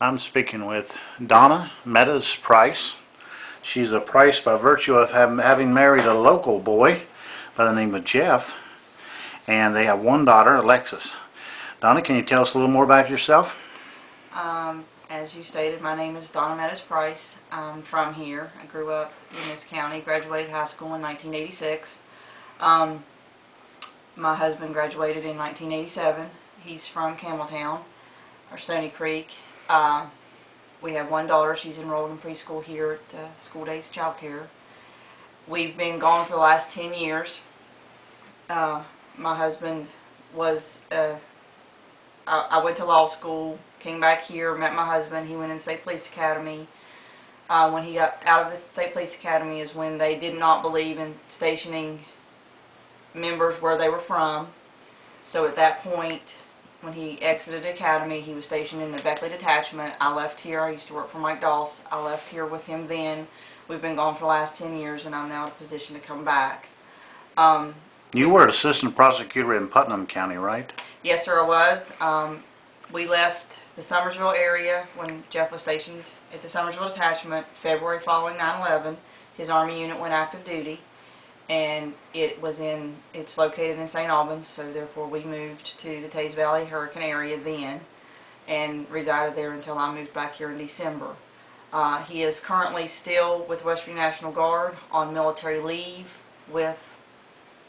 I'm speaking with Donna Meadows Price. She's a Price by virtue of having married a local boy by the name of Jeff, and they have one daughter, Alexis. Donna, can you tell us a little more about yourself? As you stated, my name is Donna Meadows Price. I'm from here. I grew up in this county, graduated high school in 1986. My husband graduated in 1987. He's from Campbelltown, or Stony Creek. We have one daughter. She's enrolled in preschool here at School Days Child Care. We've been gone for the last 10 years. My husband was, I went to law school, came back here, met my husband. He went in State Police Academy. When he got out of the State Police Academy is when they did not believe in stationing members where they were from. So at that point, when he exited the academy, he was stationed in the Beckley Detachment. I left here. I used to work for Mike Doss. I left here with him then. We've been gone for the last 10 years, and I'm now in a position to come back. You were assistant prosecutor in Putnam County, right? Yes, sir, I was. We left the Summersville area when Jeff was stationed at the Summersville Detachment February following 9/11. His Army unit went active duty, and it's located in St. Albans, so therefore we moved to the Teays Valley Hurricane area then and resided there until I moved back here in December. He is currently still with West Virginia National Guard on military leave with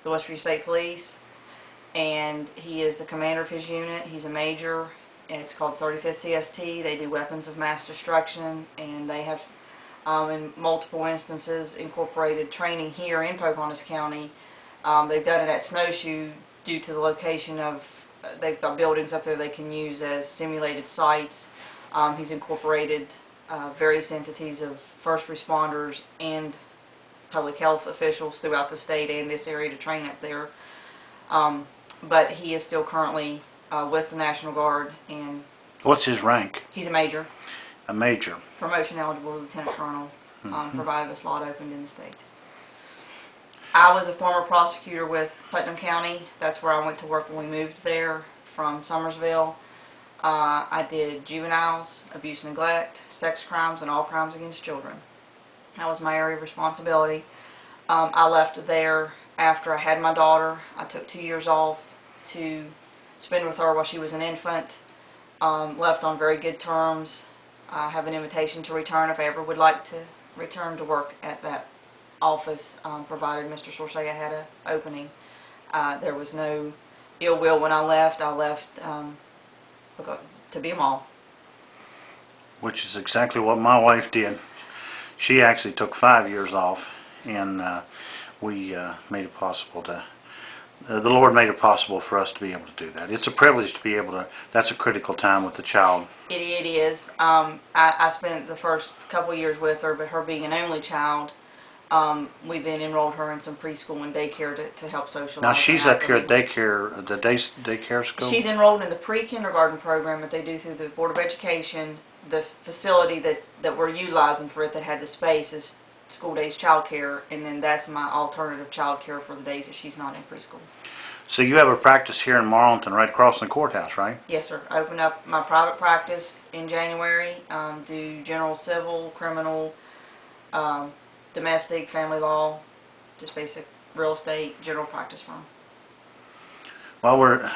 the West Virginia State Police, and he is the commander of his unit. He's a major, and it's called 35th CST. They do weapons of mass destruction, and they have in multiple instances incorporated training here in Pocahontas County. They've done it at Snowshoe due to the location of, they've got buildings up there they can use as simulated sites. He's incorporated various entities of first responders and public health officials throughout the state and this area to train up there. But he is still currently with the National Guard. And what's his rank? He's a major. A major. Promotion eligible lieutenant colonel, provided a slot opened in the state. I was a former prosecutor with Putnam County. That's where I went to work when we moved there from Summersville. I did juveniles, abuse, neglect, sex crimes, and all crimes against children. That was my area of responsibility. I left there after I had my daughter. I took 2 years off to spend with her while she was an infant. Left on very good terms. I have an invitation to return if I ever would like to return to work at that office, provided Mr. Sorsea had an opening. There was no ill will when I left. I left to be a mom. Which is exactly what my wife did. She actually took 5 years off, and we made it possible to, the Lord made it possible for us to be able to do that. It's a privilege to be able to, that's a critical time with the child. It is. I spent the first couple of years with her, but her being an only child, we then enrolled her in some preschool and daycare to help socialize. Now she's up here at daycare, the daycare school? She's enrolled in the pre-kindergarten program that they do through the Board of Education. The facility that we're utilizing for it that had the space is School Days Child Care, and then that's my alternative child care for the days that she's not in preschool. So you have a practice here in Marlington right across from the courthouse, right? Yes, sir. I opened up my private practice in January, do general civil, criminal, domestic, family law, just basic real estate, general practice firm. Well, we're